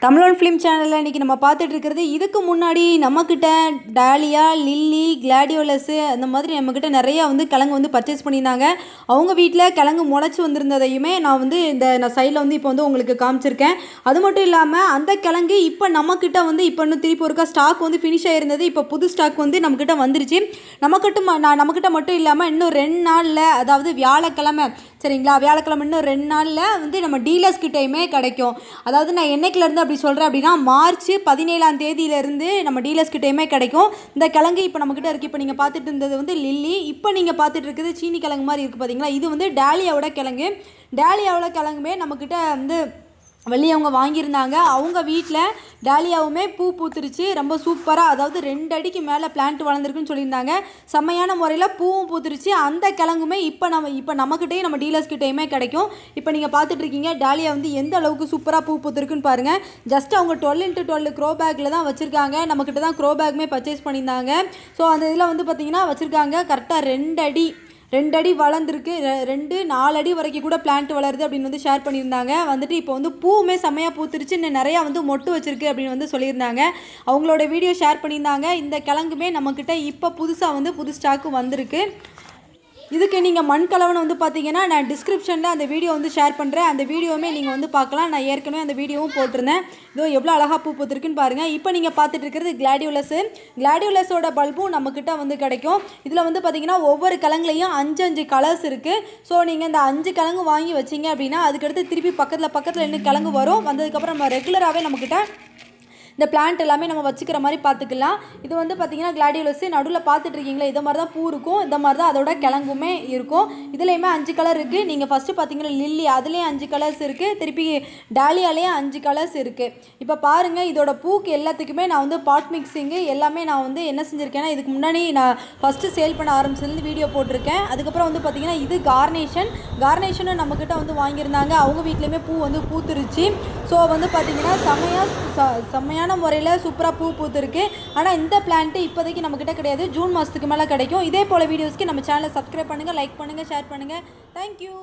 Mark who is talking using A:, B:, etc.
A: தமிழன் ஃபிலிம் சேனலில் இன்றைக்கி நம்ம பார்த்துட்டு இருக்கிறது, இதுக்கு முன்னாடி நம்மக்கிட்ட டாலியா, லில்லி, கிளாடியோலஸு அந்த மாதிரி நம்மக்கிட்ட நிறையா கிழங்கு பர்ச்சேஸ் பண்ணியிருந்தாங்க. அவங்க வீட்டில் கிழங்கு முளைச்சி வந்திருந்ததையுமே நான் நான் சைடில் இப்போ உங்களுக்கு காமிச்சிருக்கேன். அது மட்டும் இல்லாமல் அந்த கிழங்கு இப்போ நம்மக்கிட்ட இப்போ இன்னும் திருப்பி ஒருக்கா ஸ்டாக் ஃபினிஷ் ஆகிருந்தது. இப்போ புது ஸ்டாக் நம்மக்கிட்ட வந்துருச்சு. நம்மக்கிட்ட மட்டும் இல்லாமல் இன்னும் 2 நாளில், அதாவது வியாழக்கிழமை, சரிங்களா, வியாழக்கிழமை இன்னும் 2 நாளில் நம்ம டீலர்ஸ் கிட்டேயுமே கிடைக்கும். அதாவது நான் என்னைக்குலேருந்து அப்படி சொல்கிறேன் அப்படின்னா, மார்ச் 17ஆம் தேதியிலேருந்து நம்ம டீலர்ஸ் கிட்டேயுமே கிடைக்கும். இந்த கிழங்கு இப்போ நம்மக்கிட்ட இருக்குது. இப்போ நீங்கள் பார்த்துட்டு இருந்தது லில்லி, இப்போ நீங்கள் பார்த்துட்டு இருக்குது சீனி கிழங்கு மாதிரி இருக்குது பார்த்தீங்களா. இது டாலியாவோட கிழங்கு. டாலியாவோட கிழங்குமே நம்மக்கிட்ட வெளியே அவங்க வாங்கியிருந்தாங்க. அவங்க வீட்டில் டாலியாவுமே பூ பூத்துருச்சு, ரொம்ப சூப்பராக. அதாவது 2 அடிக்கு மேலே பிளான்ட் வளர்ந்துருக்குன்னு சொல்லியிருந்தாங்க. செம்மையான முறையில் பூவும் பூத்துருச்சு. அந்த கிழங்குமே இப்போ நம்மக்கிட்டேயும் நம்ம டீலர்ஸ்கிட்டையுமே கிடைக்கும். இப்போ நீங்கள் பார்த்துட்டு இருக்கீங்க டாலியா எந்த அளவுக்கு சூப்பராக பூ பூத்துருக்குன்னு பாருங்கள். ஜஸ்ட் அவங்க 12x12 க்ரோ பேக்கில் தான் வச்சுருக்காங்க. நம்மக்கிட்ட தான் க்ரோ பேக்குமே பர்ச்சேஸ் பண்ணியிருந்தாங்க. ஸோ அந்த இதில் பார்த்தீங்கன்னா வச்சுருக்காங்க கரெக்டாக 2 அடி வளர்ந்துருக்கு. 4 அடி வரைக்கும் கூட பிளான்ட் வளருது அப்படின்னு ஷேர் பண்ணியிருந்தாங்க. இப்போ பூவுமே செம்மையாக பூத்துருச்சு. இன்னும் நிறையா மொட்டு வச்சிருக்கு அப்படின்னு சொல்லியிருந்தாங்க. அவங்களோட வீடியோ ஷேர் பண்ணியிருந்தாங்க. இந்த கிழங்குமே நம்மக்கிட்ட இப்போ புதுசாக புது ஸ்டாக்கு வந்திருக்கு. இதுக்கு நீங்கள் மண் கலவனை பார்த்தீங்கன்னா நான் டிஸ்கிரிப்ஷனில் அந்த வீடியோ ஷேர் பண்ணுறேன். அந்த வீடியோவுமே நீங்கள் பார்க்கலாம். நான் ஏற்கனவே அந்த வீடியோவும் போட்டிருந்தேன். இதோ எவ்வளோ அழகாக பூ பூத்துருக்குன்னு பாருங்கள். இப்போ நீங்கள் பார்த்துட்டு இருக்கிறது கிளாடியோலஸு. கிளாடியோலஸோட பல்பும் நம்மக்கிட்ட கிடைக்கும். இதில் பார்த்தீங்கன்னா ஒவ்வொரு கிழங்குலையும் 5 கலர்ஸ் இருக்குது. ஸோ நீங்கள் இந்த 5 கிழங்கு வாங்கி வச்சிங்க அப்படின்னா அதுக்கடுத்து திருப்பி பக்கத்தில் இன்னும் கிழங்கு வரும். வந்ததுக்கப்புறம் நம்ம ரெகுலராகவே நம்மக்கிட்ட இந்த பிளான்ட் எல்லாமே நம்ம வச்சுக்கிற மாதிரி பார்த்துக்கலாம். இது பார்த்தீங்கன்னா கிளாடியோலஸு. நடுவில் பார்த்துட்டு இருக்கீங்களா, இதை மாதிரி தான் பூ இருக்கும், இந்த மாதிரி தான் அதோட கிழங்குமே இருக்கும். இதுலேயுமே 5 கலர் இருக்குது. நீங்கள் ஃபஸ்ட்டு பார்த்தீங்கன்னா லில்லி, அதுலேயும் 5 கலர்ஸ் இருக்குது. திருப்பி டாலியாலேயும் 5 கலர்ஸ் இருக்குது. இப்போ பாருங்கள், இதோட பூக்கு எல்லாத்துக்குமே நான் பாட் மிக்சிங்கு எல்லாமே நான் என்ன செஞ்சுருக்கேன்னா, இதுக்கு முன்னாடி நான் ஃபஸ்ட்டு சேல் பண்ண ஆரம்பிச்சதுலேருந்து வீடியோ போட்டிருக்கேன். அதுக்கப்புறம் பார்த்தீங்கன்னா இது கார்னேஷனும் நம்மக்கிட்ட வாங்கியிருந்தாங்க. அவங்க வீட்லேயுமே பூ பூத்துருச்சு. ஸோ பார்த்தீங்கன்னா செம்மையான முறையில் சூப்பராக பூ பூத்துருக்கு. ஆனால் இந்த பிளான்ட்டு இப்போதைக்கு நம்மக்கிட்ட கிடையாது. ஜூன் மாதத்துக்கு மேலே கிடைக்கும். இதே போல் வீடியோஸ்க்கு நம்ம சேனலை சப்ஸ்கிரைப் பண்ணுங்கள், லைக் பண்ணுங்கள், ஷேர் பண்ணுங்கள். தேங்க்யூ.